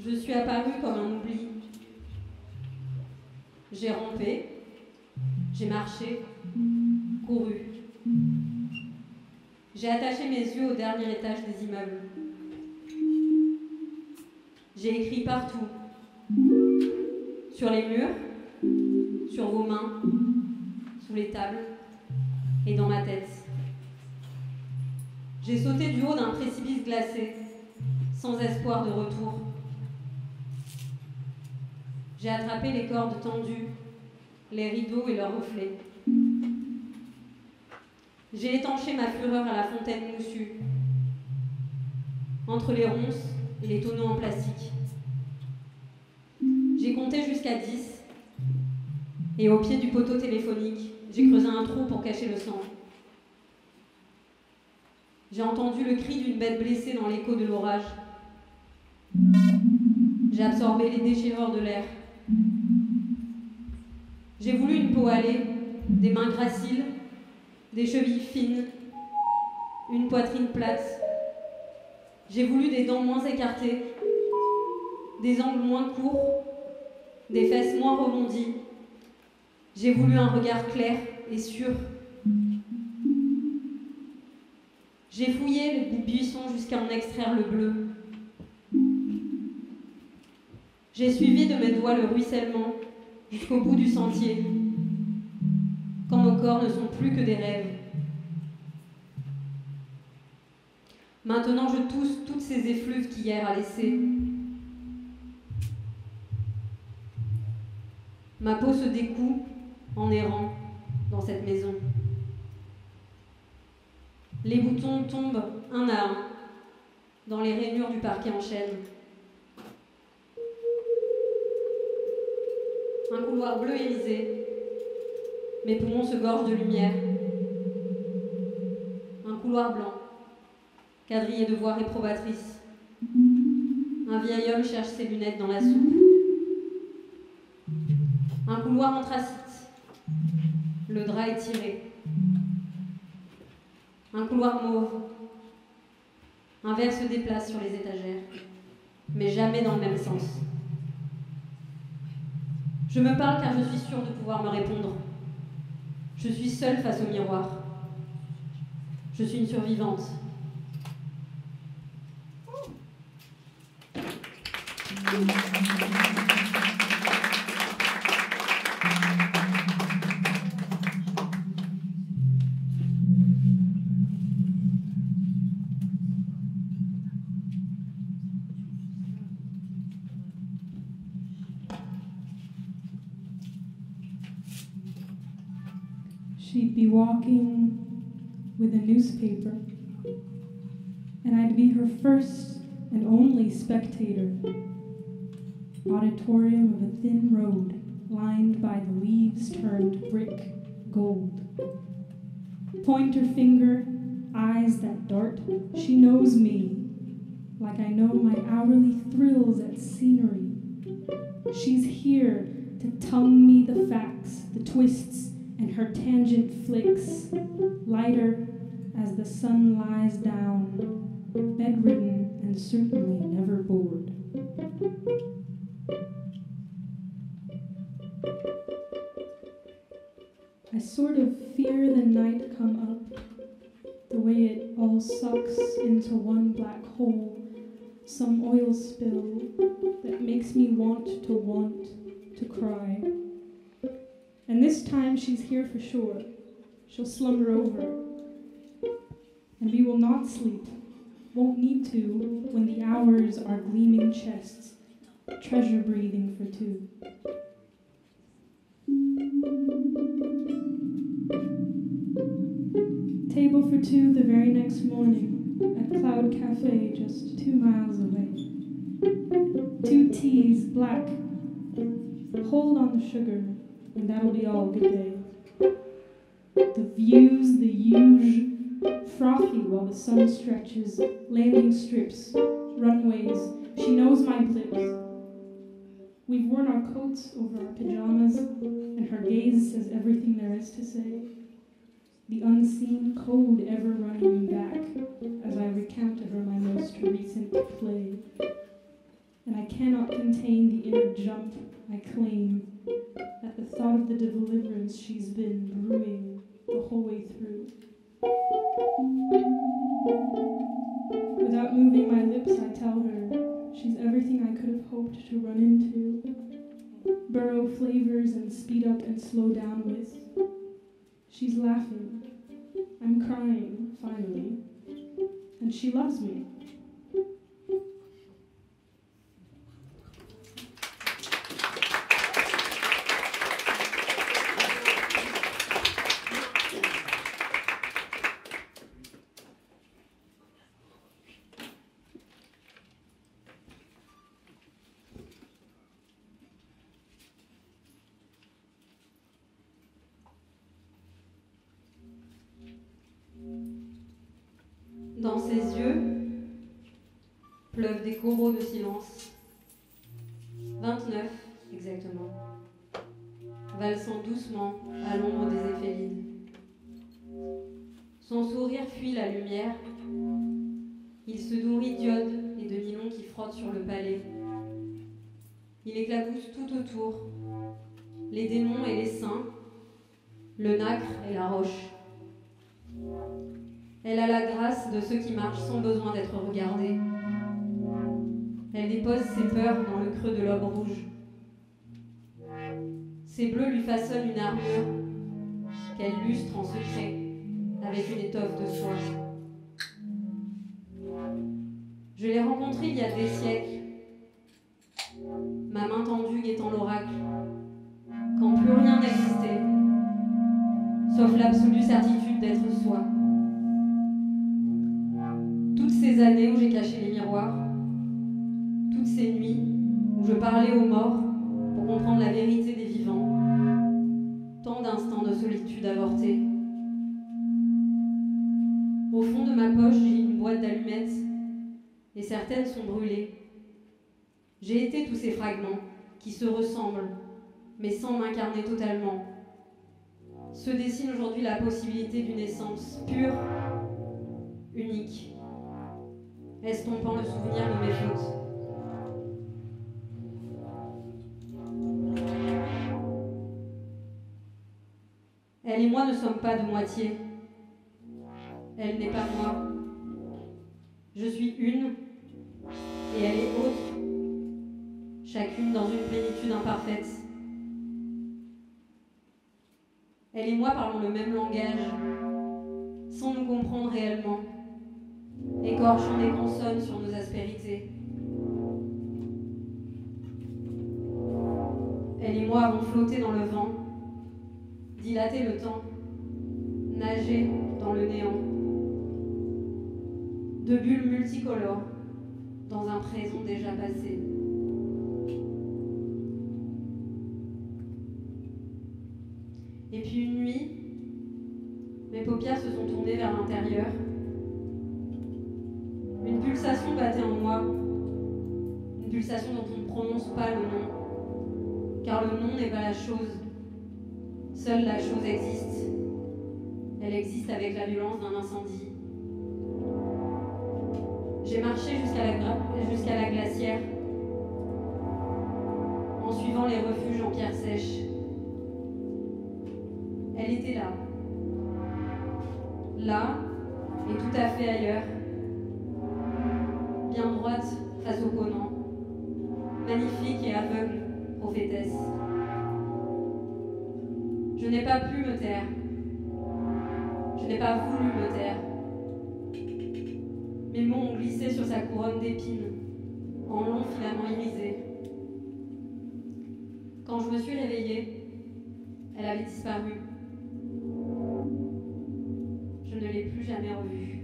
Je suis apparue comme un oubli. J'ai rampé, j'ai marché, couru. J'ai attaché mes yeux au dernier étage des immeubles. J'ai écrit partout, sur les murs, sur vos mains, sous les tables et dans ma tête. J'ai sauté du haut d'un précipice glacé, sans espoir de retour. J'ai attrapé les cordes tendues, les rideaux et leurs reflets. J'ai étanché ma fureur à la fontaine moussue, entre les ronces et les tonneaux en plastique. J'ai compté jusqu'à 10, et au pied du poteau téléphonique, j'ai creusé un trou pour cacher le sang. J'ai entendu le cri d'une bête blessée dans l'écho de l'orage. J'ai absorbé les déchirures de l'air. J'ai voulu une peau hâlée, des mains graciles, des chevilles fines, une poitrine plate. J'ai voulu des dents moins écartées, des angles moins courts, des fesses moins rebondies. J'ai voulu un regard clair et sûr. J'ai fouillé les buissons jusqu'à en extraire le bleu. J'ai suivi de mes doigts le ruissellement jusqu'au bout du sentier, quand nos corps ne sont plus que des rêves. Maintenant, je tousse toutes ces effluves qu'hier a laissées. Ma peau se découd en errant dans cette maison. Les boutons tombent un à un dans les rainures du parquet en chêne. Un couloir bleu irisé. Mes poumons se gorgent de lumière. Un couloir blanc, quadrillé de voix réprobatrices. Un vieil homme cherche ses lunettes dans la soupe. Un couloir anthracite. Le drap est tiré. Un couloir mauve. Un verre se déplace sur les étagères, mais jamais dans le même sens. Je me parle car je suis sûre de pouvoir me répondre. Je suis seule face au miroir. Je suis une survivante. She'd be walking with a newspaper, and I'd be her first and only spectator. Auditorium of a thin road, lined by the leaves turned brick gold. Pointer finger, eyes that dart, she knows me, like I know my hourly thrills at scenery. She's here to tongue me the facts, the twists, and her tangent flicks, lighter as the sun lies down, bedridden and certainly never bored. I sort of fear the night come up, the way it all sucks into one black hole, some oil spill that makes me want to cry. And this time she's here for sure. She'll slumber over. And we will not sleep, won't need to, when the hours are gleaming chests, treasure breathing for two. Table for two the very next morning at Cloud Cafe just 2 miles away. 2 teas, black. Hold on the sugar, and that'll be all. Good day. The views, the huge, frothy while the sun stretches, landing strips, runways. She knows my blips. We've worn our coats over our pajamas, and her gaze says everything there is to say. the unseen code ever running back as I recount to her my most recent play. And I cannot contain the inner jump I claim at the thought of the deliverance she's been brewing the whole way through. Without moving my lips, I tell her she's everything I could have hoped to run into, burrow flavors and speed up and slow down with. She's laughing. I'm crying, finally. And she loves me. Dans ses yeux pleuvent des coraux de silence. 29 exactement, valsant doucement à l'ombre des éphélides. Son sourire fuit la lumière. Il se nourrit d'iode et de nylon qui frottent sur le palais. Il éclabousse tout autour, les démons et les saints, le nacre et la roche. Elle a la grâce de ceux qui marchent sans besoin d'être regardés. Elle dépose ses peurs dans le creux de l'aube rouge. Ses bleus lui façonnent une armure qu'elle lustre en secret avec une étoffe de soie. Je l'ai rencontrée il y a des siècles, ma main tendue guettant l'oracle, quand plus rien n'existait, sauf l'absolue certitude d'être soi. Toutes ces années où j'ai caché les miroirs, toutes ces nuits où je parlais aux morts pour comprendre la vérité des vivants, tant d'instants de solitude avortés. Au fond de ma poche, j'ai une boîte d'allumettes et certaines sont brûlées. J'ai été tous ces fragments qui se ressemblent, mais sans m'incarner totalement. Se dessine aujourd'hui la possibilité d'une essence pure, unique, estompant le souvenir de mes fautes. Elle et moi ne sommes pas de moitié. Elle n'est pas moi. Je suis une et elle est autre, chacune dans une plénitude imparfaite. Elle et moi parlons le même langage, sans nous comprendre réellement, écorchant des consonnes sur nos aspérités. Elle et moi avons flotté dans le vent, dilaté le temps, nagé dans le néant. Deux bulles multicolores dans un présent déjà passé. Et puis une nuit, mes paupières se sont tournées vers l'intérieur. Une pulsation battait en moi, une pulsation dont on ne prononce pas le nom, car le nom n'est pas la chose. Seule la chose existe. Elle existe avec la violence d'un incendie. J'ai marché jusqu'à la glacière, en suivant les refuges en pierre sèche. Elle était là. Là, et tout à fait ailleurs. Bien droite face au Conan. Magnifique et aveugle, prophétesse. Je n'ai pas pu me taire. Je n'ai pas voulu me taire. Mes mots ont glissé sur sa couronne d'épines, en longs filaments irisés. Quand je me suis réveillée, elle avait disparu. Je ne l'ai plus jamais revue.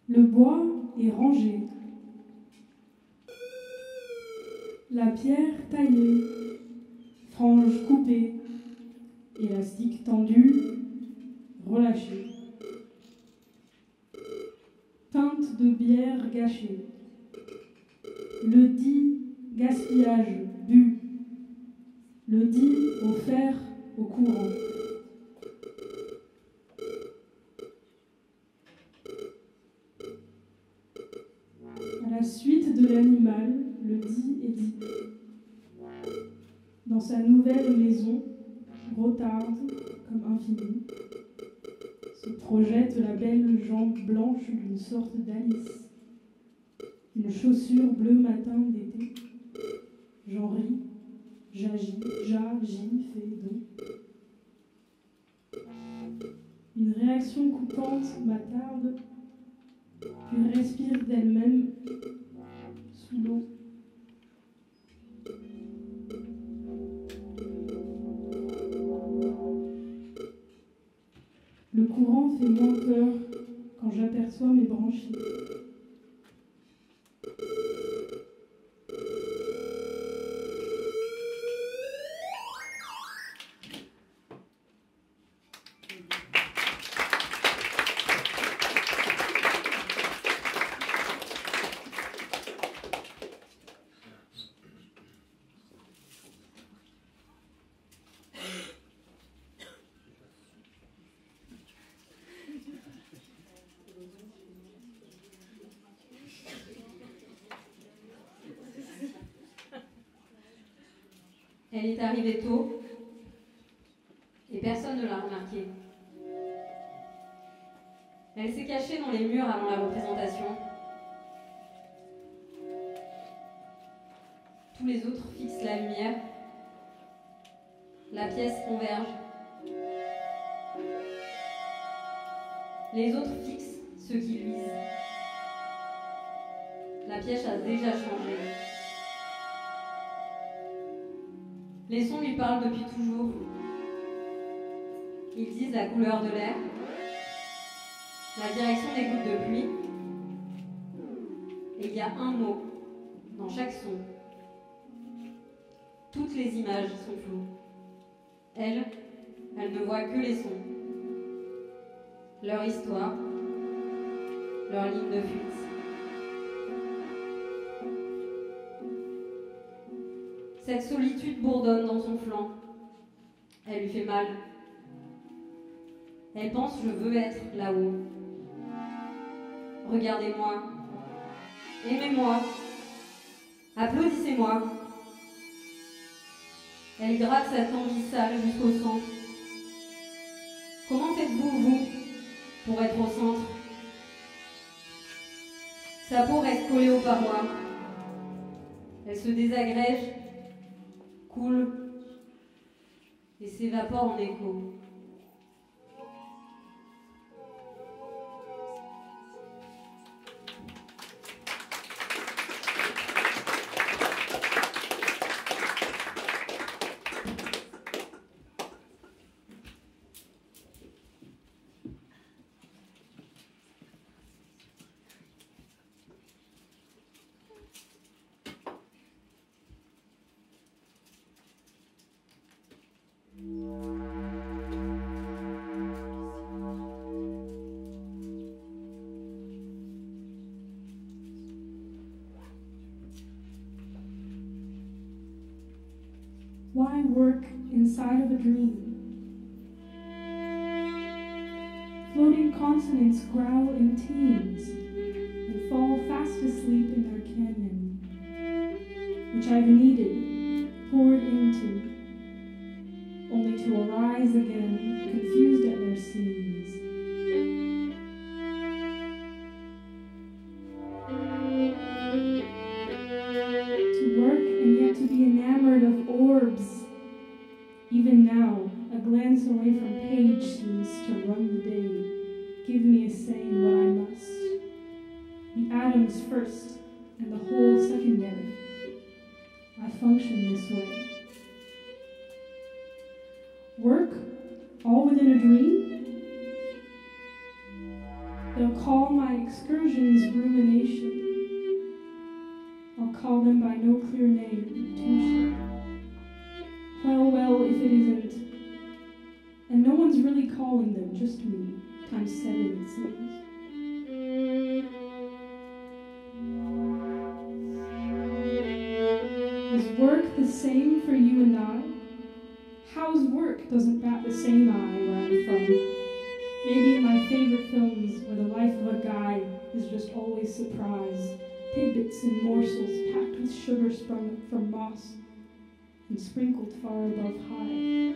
Le bois est rangé. La pierre taillée, frange coupée, élastique tendu, relâché. Teinte de bière gâchée. Le dit gaspillage bu. Le dit offert au courant. À la suite de l'animal, le dit est dit. Dans sa nouvelle maison, rotarde comme infini, se projette la belle jambe blanche d'une sorte d'Alice. Une chaussure bleu matin d'été. J'en ris, j'agis, fais donc. Une réaction coupante m'attarde, puis respire d'elle-même sous l'eau. Le courant fait moins peur quand j'aperçois mes branchies. Elle est arrivée tôt et personne ne l'a remarquée. Elle s'est cachée dans les murs avant la représentation. Tous les autres fixent la lumière. La pièce converge. Les autres fixent ceux qui luisent. La pièce a déjà changé. Les sons lui parlent depuis toujours. Ils disent la couleur de l'air, la direction des gouttes de pluie. Et il y a un mot dans chaque son. Toutes les images sont floues. Elle ne voit que les sons. Leur histoire, leur ligne de fuite. Cette solitude bourdonne dans son flanc. Elle lui fait mal. Elle pense « je veux être là-haut ». Regardez-moi. Aimez-moi. Applaudissez-moi. Elle gratte cette envie sale jusqu'au centre. Comment faites-vous, vous, pour être au centre? Sa peau reste collée aux parois. Elle se désagrège, coule et s'évapore en écho. Why work inside of a dream? Floating continents growl in teams and fall fast asleep in their canyon, which I've kneaded, poured into, only to arise again, confused at their seams. To work and yet to be enamored of orbs. Even now, a glance away from page seems to run the day. Give me a saying what I must. The atoms first, and the whole secondary. I function this way. Work, all within a dream? They'll call my excursion known by no clear name, too short. Well, if it isn't. And no one's really calling them, just me, times 7 it seems. Is work the same for you and I? How's work doesn't bat the same eye where I'm from. Maybe in my favorite films where the life of a guy is just always surprise, tidbits and morsels packed with sugar sprung from moss and sprinkled far above high.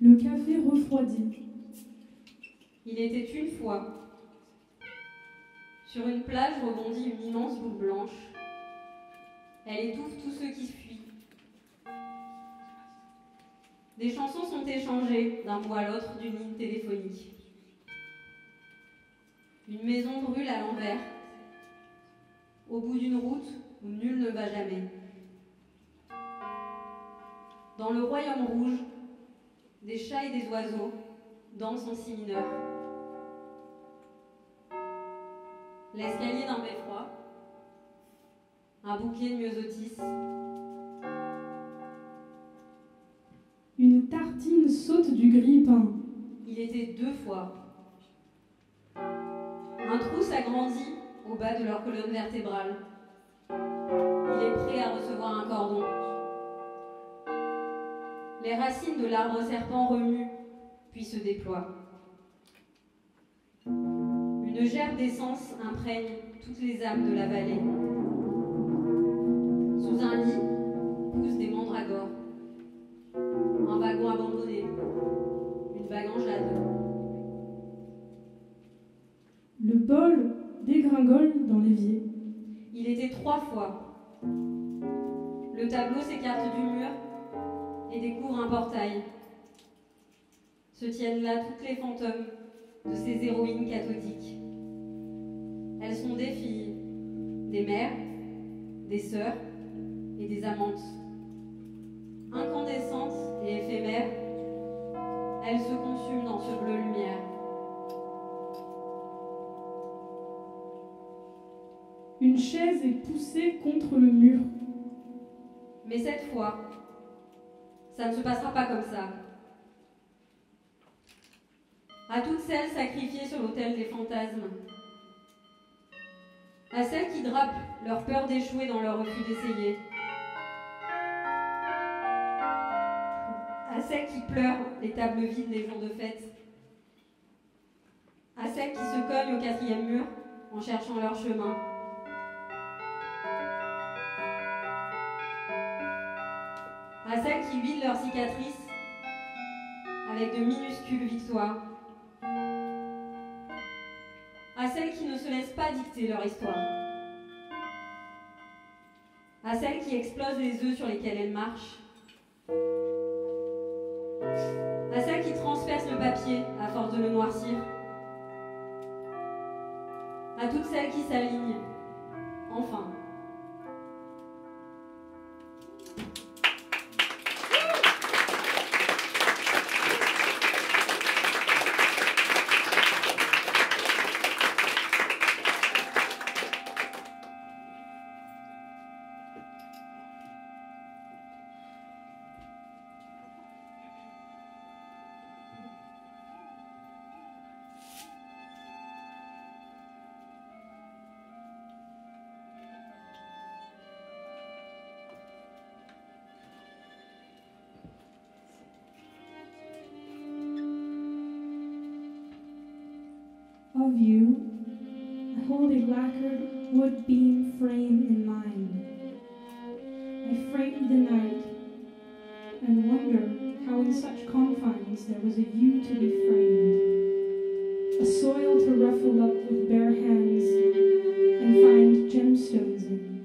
Le café refroidit. Il était une fois. Sur une plage rebondit une immense boule blanche. Elle étouffe tous ceux qui fuient. Des chansons sont échangées d'un bout à l'autre d'une ligne téléphonique. Une maison brûle à l'envers, au bout d'une route où nul ne va jamais. Dans le royaume rouge, des chats et des oiseaux dansent en si mineur. L'escalier d'un beffroi, un bouquet de myosotis. Une tartine saute du grille-pain. Il était 2 fois. Un trou s'agrandit au bas de leur colonne vertébrale. Il est prêt à recevoir un cordon. Les racines de l'arbre serpent remuent, puis se déploient. Une gerbe d'essence imprègne toutes les âmes de la vallée. Sous un lit poussent des mandragores. Un wagon abandonné, une bague en jade. Le bol dégringole dans l'évier. Il était 3 fois. Le tableau s'écarte du mur et découvre un portail. Se tiennent là toutes les fantômes de ces héroïnes cathodiques. Elles sont des filles, des mères, des sœurs et des amantes. Incandescentes et éphémères, elles se consument dans ce bleu lumière. Une chaise est poussée contre le mur. Mais cette fois, ça ne se passera pas comme ça. À toutes celles sacrifiées sur l'autel des fantasmes. À celles qui drapent leur peur d'échouer dans leur refus d'essayer. À celles qui pleurent les tables vides les jours de fête. À celles qui se cognent au 4e mur en cherchant leur chemin. À celles qui huilent leurs cicatrices avec de minuscules victoires. À celles qui ne se laissent pas dicter leur histoire. À celles qui explosent les œufs sur lesquels elles marchent. À celles qui transpercent le papier à force de le noircir. À toutes celles qui s'alignent, enfin. Of you, I hold a lacquered wood beam frame in mind. I frame the night and wonder how in such confines there was a you to be framed. a soil to ruffle up with bare hands and find gemstones in.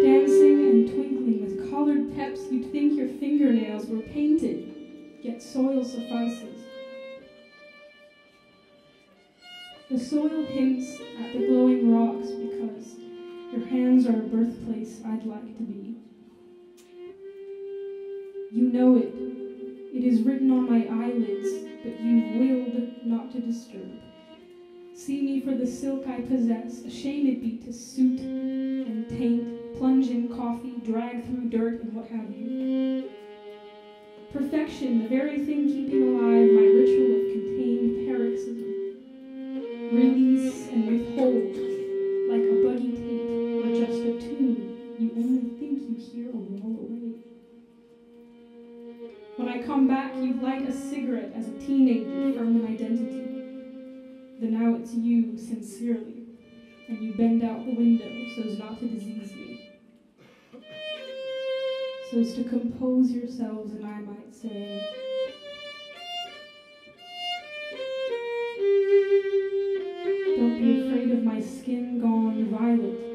Dancing and twinkling with collared peps, you'd think your fingernails were painted, yet soil suffices. The soil hints at the glowing rocks because your hands are a birthplace I'd like to be. You know it. It is written on my eyelids, but you willed not to disturb. See me for the silk I possess, a shame it be to suit and taint, plunge in coffee, drag through dirt, and what have you. Perfection, the very thing keeping alive my ritual of contained paroxysm. Release and withhold, like a buggy tape or just a tune you only think you hear a wall away. When I come back, you light a cigarette as a teenager, firm in identity. Then now it's you, sincerely, and you bend out the window so as not to disease me. So as to compose yourselves, and I might say, don't be afraid of my skin gone violet.